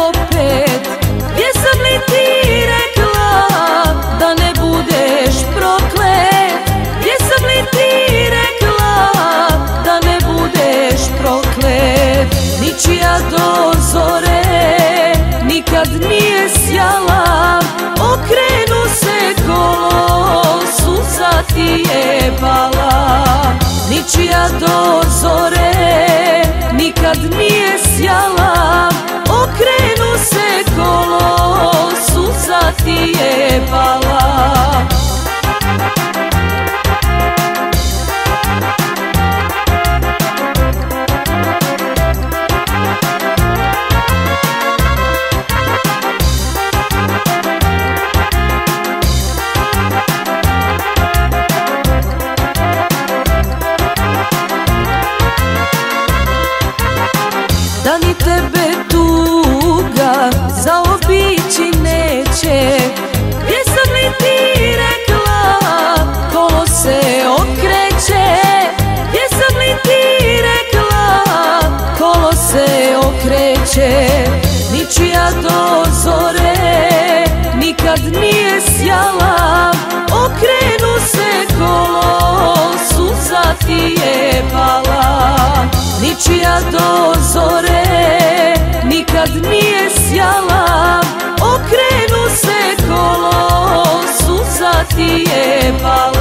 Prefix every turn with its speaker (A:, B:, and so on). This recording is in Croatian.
A: opet. Jesam li ti rekla da ne budeš proklet? Jesam li ti rekla da ne budeš proklet? Ničija do zore nikad nije sjala, okrenu se kolo, suza ti je pala. Ničija do zore nikad nije sjala, okrenu se kolo, suza ti je pala. Da ni tebe tuga zaobići neće. Jesam li ti rekla kolo se okreće? Jesam li ti rekla kolo se okreće? Ničija do zore nikad nije sjala, okrenu se kolo, suza ti je pala. Ničija do zore nikad nije sjala, okrenu se kolo, suza ti je pala.